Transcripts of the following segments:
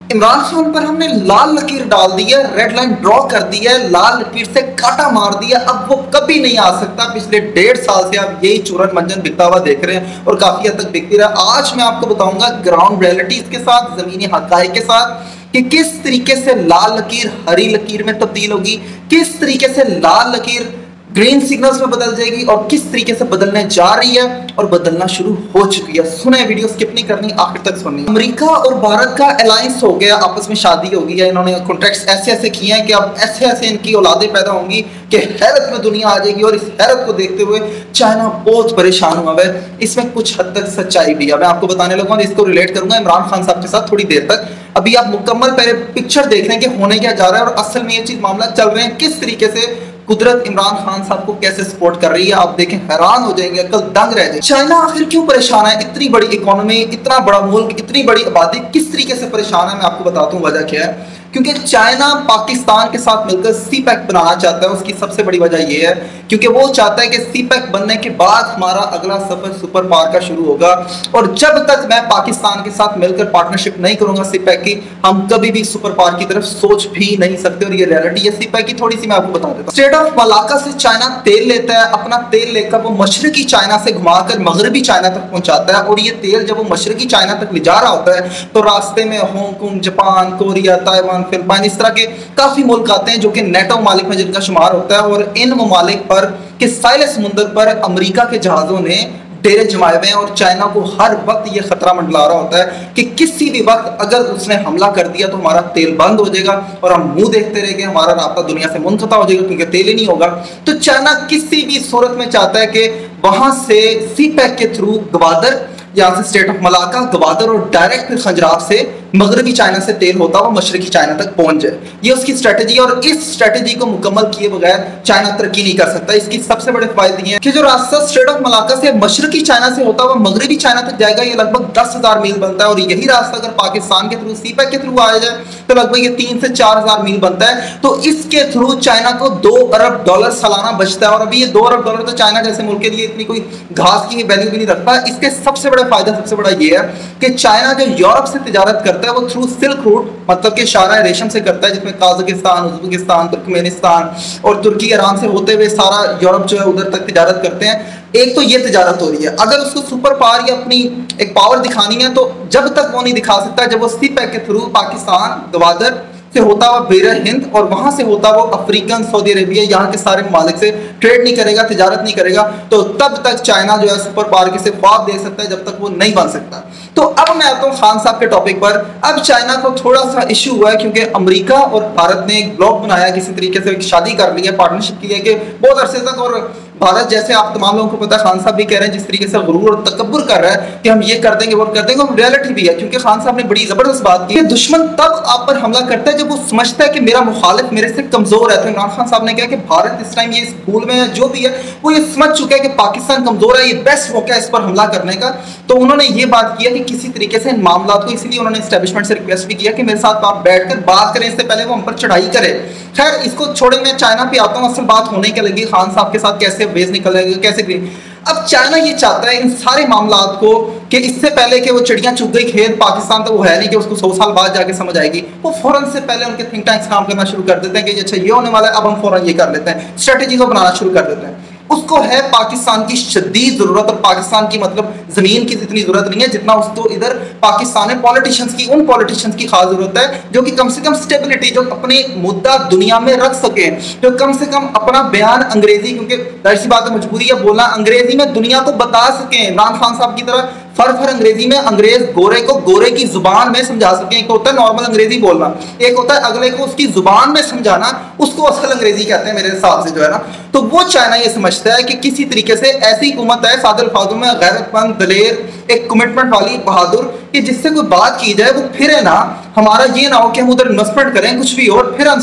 इमरान खान पर हमने लाल लकीर डाल दी है, रेड लाइन ड्रॉ कर दी है, लाल लकीर से काटा मार दिया। अब वो कभी नहीं आ सकता। पिछले 1.5 साल से आप यही चूरन मंजन बिकता हुआ देख रहे हैं और काफी हद तक बिकती रहा। आज मैं आपको बताऊंगा ग्राउंड रियलिटीज के साथ, जमीनी हकाइक के साथ, कि किस तरीके से लाल लकीर हरी लकीर में तब्दील होगी, किस तरीके से लाल लकीर ग्रीन सिग्नल्स में बदल जाएगी और किस तरीके से बदलने जा रही है और बदलना शुरू हो चुकी है। सुने, वीडियो स्किप नहीं करनी, आखिर तक सुननी। अमेरिका और भारत का अलायंस हो गया, आपस में शादी हो गई है। इन्होंने कॉन्ट्रैक्ट्स ऐसे ऐसे किए हैं कि अब ऐसे ऐसे इनकी औलादें पैदा होंगी कि हैरत में दुनिया आ जाएगी। और इस हैरत को देखते हुए चाइना बहुत परेशान हुआ है। इसमें कुछ हद तक सच्चाई भी है, मैं आपको बताने लगा और इसको रिलेट करूंगा इमरान खान साहब के साथ थोड़ी देर तक। अभी आप मुकम्मल पहले पिक्चर देख रहे हैं कि होने क्या जा रहा है और असल में ये चीज मामला चल रहे हैं किस तरीके से। कुदरत इमरान खान साहब को कैसे सपोर्ट कर रही है, आप देखें, हैरान हो जाएंगे, कल दंग रह जाएंगे। चाइना आखिर क्यों परेशान है? इतनी बड़ी इकोनॉमी, इतना बड़ा मुल्क, इतनी बड़ी आबादी किस तरीके से परेशान है, मैं आपको बताता हूँ वजह क्या है। क्योंकि चाइना पाकिस्तान के साथ मिलकर सीपैक बनाना चाहता है। उसकी सबसे बड़ी वजह यह है क्योंकि वो चाहता है कि सीपैक बनने के बाद हमारा अगला सफर सुपर पावर का शुरू होगा। और जब तक मैं पाकिस्तान के साथ मिलकर पार्टनरशिप नहीं करूंगा सीपैक की, हम कभी भी सुपर पावर की तरफ सोच भी नहीं सकते। और ये रियलिटी है सीपैक की। थोड़ी सी मैं आपको बता देता हूं। स्टेट ऑफ मलाका से चाइना तेल लेता है। अपना तेल लेकर वो मशरकी चाइना से घुमाकर मगरबी चाइना तक पहुंचाता है। और ये तेल जब वो मशरकी चाइना तक ले जा रहा होता है तो रास्ते में Hong Kong, Japan, Korea, Taiwan, Philippine, इस तरह के काफी मुल्क आते हैं जो कि नेटो ममालिक में जिनका शुमार होता है। और इन ममालिक पर कि साहिल समुंदर पर अमेरिका के जहाजों ने डेरे जमाए हुए हैं और चाइना को हर वक्त ये खतरा मंडला रहा होता है कि किसी भी वक्त अगर उसने हमला कर दिया तो हमारा तेल बंद हो जाएगा और हम मुंह देखते रहेंगे, हमारा रास्ता दुनिया से मुनक़ता हो जाएगा क्योंकि तेल ही नहीं होगा। तो चाइना किसी भी सूरत में चाहता है कि वहां से सीपैक के थ्रू गवादर, यहाँ से स्टेट ऑफ मलाका, गवादर और डायरेक्ट फिर खंजराब से मगरबी चाइना से तेल होता हुआ मशरकी चाइना तक पहुंच जाए। ये उसकी स्ट्रेटेजी है और इस स्ट्रेटेजी को मुकम्मल किए बगैर चाइना तरक्की नहीं कर सकता। इसकी सबसे बड़े फायदे हैं कि जो रास्ता स्टेट ऑफ मलाका से मशरकी चाइना से होता हुआ मगरबी चाइना तक जाएगा, ये लगभग 10,000 मील बनता है। और यही रास्ता अगर पाकिस्तान के थ्रू सीपैक के थ्रू आया जाए तो लगभग ये 3 से 4,000 मील बनता है। तो इसके थ्रू चाइना को $2 अरब सालाना बचता है। और अभी ये $2 अरब तो चाइना जैसे मुल्क के लिए इतनी कोई घास की वैल्यू भी नहीं रखता। इसके सबसे बड़ा फायदा, सबसे बड़ा ये है कि चाइना जो यूरोप से तिजारत करता है वो थ्रू सिल्क रूट, मतलब कि इशारा रेशम से करता है, जिसमें काजाकिस्तान, उज्बेकिस्तान, तुर्कमेनिस्तान और तुर्की, ईरान से होते हुए सारा यूरोप जो है उधर तक तिजारत करते हैं। एक तो ये तिजारत हो रही है। अगर उसको सुपर पावर या अपनी एक पावर दिखानी है तो जब तक वो नहीं दिखा सकता जब वो सीपैक के थ्रू पाकिस्तान, गवादर से होता हुआ बेर हिंद और वहां से होता वो अफ्रीकन, सऊदी अरेबिया, यहाँ के सारे ममालिक से ट्रेड नहीं करेगा, तिजारत नहीं करेगा, तो तब तक चाइना जो है सुपर पावर के से ख्वाब देख सकता है जब तक वो नहीं बन सकता। तो अब मैं आता हूँ खान साहब के टॉपिक पर। अब चाइना को थोड़ा सा इशू हुआ है क्योंकि अमेरिका और भारत ने एक ब्लॉक बनाया, किसी तरीके से शादी कर ली है, पार्टनरशिप की है कि बहुत अरसे तक। और भारत, जैसे आप तमाम लोगों को पता है, खान साहब भी कह रहे हैं, जिस तरीके से गुरूर और तकब्बुर कर रहा है कि हम ये कर देंगे वो कर देंगे, और रियलिटी भी है। क्योंकि खान साहब ने बड़ी जबरदस्त बात की, दुश्मन तब आप पर हमला करता है जब वो समझता है कि मेरा मुखालिफ मेरे से कमजोर है। तो इमरान खान साहब ने कहा कि भारत इस टाइम ये इस भूल में जो भी है वो ये समझ चुका है कि पाकिस्तान कमजोर है, ये बेस्ट मौका है इस पर हमला करने का। तो उन्होंने ये बात किया कि किसी तरीके से इन मामला को, इसलिए उन्होंने एस्टेब्लिशमेंट से रिक्वेस्ट भी किया कि मेरे साथ आप बैठकर बात करें, इससे पहले वो हम पर चढ़ाई करे। खैर, इसको छोड़े, मैं चाइना पे आता हूँ। असल बात होने के लगी खान साहब के साथ कैसे वेज निकलेगा, कैसे ग्रीन। अब चाइना ये चाहता है इन सारे मामलात को कि इससे पहले कि वो चिड़िया चुग गई खेत, पाकिस्तान तो वो है नहीं कि उसको 100 साल बाद जाके समझ आएगी, वो फौरन से पहले उनके थिंक टैंक्स काम करना शुरू कर देते हैं कि अच्छा ये होने वाला है, अब हम फौरन ये कर लेते हैं, स्ट्रेटेजी को बनाना शुरू कर देते हैं। उसको है पाकिस्तान की शदीद जरूरत, और पाकिस्तान की मतलब जमीन की जितनी जरूरत नहीं है जितना उसको इधर पाकिस्तान में पॉलिटिशियंस की, उन पॉलिटिशियंस की खास जरूरत है जो कि कम से कम स्टेबिलिटी, जो अपने मुद्दा दुनिया में रख सके, जो कम से कम अपना बयान अंग्रेजी, क्योंकि जाहिर सी बात है मजबूरी है बोलना, अंग्रेजी में दुनिया को बता सके। इमरान खान साहब की तरह फर अंग्रेजी में अंग्रेज गोरे को गोरे की जुबान में समझा सके। एक होता है नॉर्मल अंग्रेजी बोलना, एक होता है अगले को उसकी जुबान में समझाना, उसको असल अंग्रेजी कहते हैं मेरे हिसाब से, जो है ना। तो वो चाइना ये समझता है कि किसी तरीके से ऐसी हुकूमत है सादे अल्फाजों में गैरतमंद, दलेर, एक कमिटमेंट वाली, बहादुर, कि जिससे कोई बात की जाए वो फिर है ना, हमारा ये ना हो कि हम उधर इन्वेस्टमेंट करें कुछ भी और फिर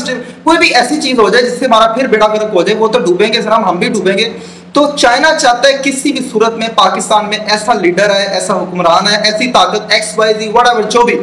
कोई भी ऐसी चीज हो जाए जिससे हमारा फिर बेड़ा गर्क हो जाए, वो तो डूबेंगे सर, हम भी डूबेंगे। तो चाइना चाहता है किसी भी सूरत में पाकिस्तान में ऐसा लीडर है, ऐसा हुक्मरान है, ऐसी ताकत XYZ व्हाटएवर जो भी,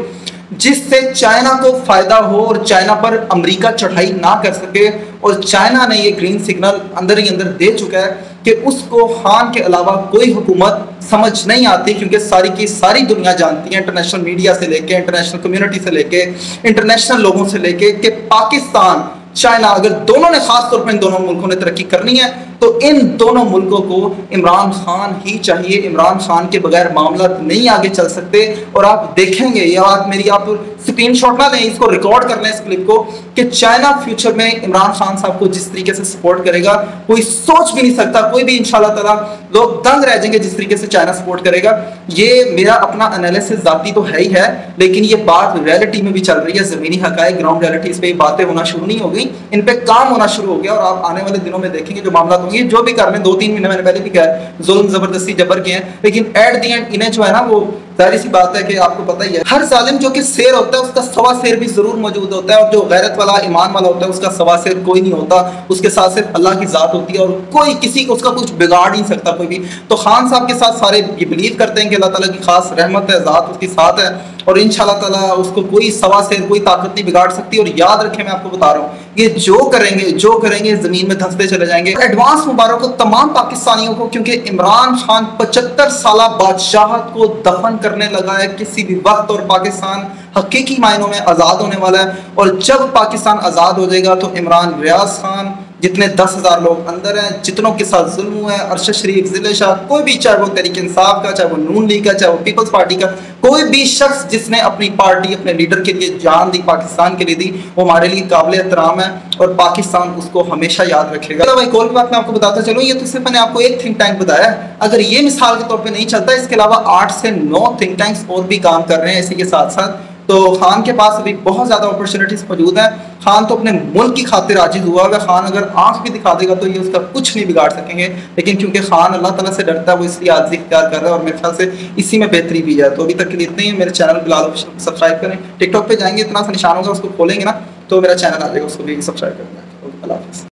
जिससे चाइना को फायदा हो और चाइना पर अमेरिका चढ़ाई ना कर सके और चाइना ने ये ग्रीन सिग्नल अंदर ही अंदर दे चुका है कि उसको खान के अलावा कोई हुकूमत समझ नहीं आती, क्योंकि सारी की सारी दुनिया जानती है, इंटरनेशनल मीडिया से लेके, इंटरनेशनल कम्युनिटी से लेके, इंटरनेशनल लोगों से लेके, कि पाकिस्तान चाइना अगर दोनों ने, खास तौर पर इन दोनों मुल्कों ने तरक्की करनी है तो इन दोनों मुल्कों को इमरान खान ही चाहिए। इमरान खान के बगैर मामला नहीं आगे चल सकते। और आप देखेंगे, ये बात मेरी, आप स्क्रीनशॉट ना लें, इसको रिकॉर्ड कर लें इस क्लिप को, कि चाइना फ्यूचर में इमरान खान साहब को जिस तरीके से सपोर्ट करेगा कोई सोच भी नहीं सकता। कोई भी इंशाल्लाह ताला लोग दंग रह जाएंगे जिस तरीके से चाइना सपोर्ट करेगा। ये मेरा अपना एनालिसिस जाती तो है ही है, लेकिन ये बात रियलिटी में भी चल रही है, जमीनी हकायक, ग्राउंड रियलिटीज पे बातें होना शुरू नहीं हो गई, इन पे काम होना शुरू हो गया। और आप आने वाले दिनों में देखेंगे जो मामला होंगे, जो भी कर रहे हैं, 2-3 महीने मैंने पहले भी कहा, जुल्म जबरदस्ती जबर के हैं, लेकिन एट दी एंड इन्हें जो है ना, वो जाहिर सी बात है कि आपको पता ही है, हर जालिम जो कि शेर होता है उसका सवा शेर भी जरूर मौजूद होता है, और जो गैरत वाला, ईमान वाला होता है उसका सवा शेर कोई नहीं होता, उसके साथ सिर्फ अल्लाह की जात होती है, और कोई किसी को उसका कुछ बिगाड़ नहीं सकता कोई भी। तो खान साहब के साथ सारे ये बिलीव करते हैं कि अल्लाह ताला की खास रहमत है, जात उसके साथ है, और इंशाल्लाह ताला उसको कोई सवा शेर, कोई ताकत नहीं बिगाड़ सकती। और याद रखें, मैं आपको बता रहा हूँ, ये जो करेंगे जमीन में धंसते चले जाएंगे। एडवांस मुबारक हो तमाम पाकिस्तानियों को, क्योंकि इमरान खान 75 साल बादशाहत को दफन करने लगा है किसी भी वक्त, और पाकिस्तान हकीकी मायनों में आज़ाद होने वाला है। और जब पाकिस्तान आज़ाद हो जाएगा तो इमरान रियाज खान, जितने 10,000 लोग अंदर हैं, जितनों के साथ जुल्म हुआ है, अरशद शरीफ, जिले शाह, कोई भी, चाहे वो तहरीक इंसाफ का, चाहे वो नून लीग का, चाहे वो पीपल्स पार्टी का, कोई भी शख्स जिसने अपनी पार्टी, अपने लीडर के लिए जान दी, पाकिस्तान के लिए दी, वो हमारे लिए काबिल एहतराम है, और पाकिस्तान उसको हमेशा याद रखेगा। चलो भाई, एक और बात मैं आपको बताता चलूँ, ये तो सिर्फ मैंने आपको एक थिंक टैंक बताया, अगर ये मिसाल के तौर पर नहीं चलता, इसके अलावा 8 से 9 थिंक टैंक्स और भी काम कर रहे हैं इसी के साथ साथ। तो खान के पास अभी बहुत ज़्यादा अपॉर्चुनिटीज़ मौजूद हैं। खान तो अपने मुल्क की खातिर आजिज़ हुआ है, खान अगर आंख भी दिखा देगा तो ये उसका कुछ नहीं बिगाड़ सकेंगे, लेकिन क्योंकि खान अल्लाह ताला से डरता है, वो इसलिए आजिज़ी इख्तियार कर रहा है, और मेरे ख्याल से इसी में बेहतरी भी है। तो अभी तक के लिए इतने ही। मेरे चैनल बिलाल ऑफिशियल को सब्सक्राइब करें, टिकटॉक पे जाएंगे, इतना सा निशान होगा, उसको खोलेंगे ना तो मेरा चैनल आ जाएगा, उसको भी सब्सक्राइब करना है। अल्लाह हाफ़िज़।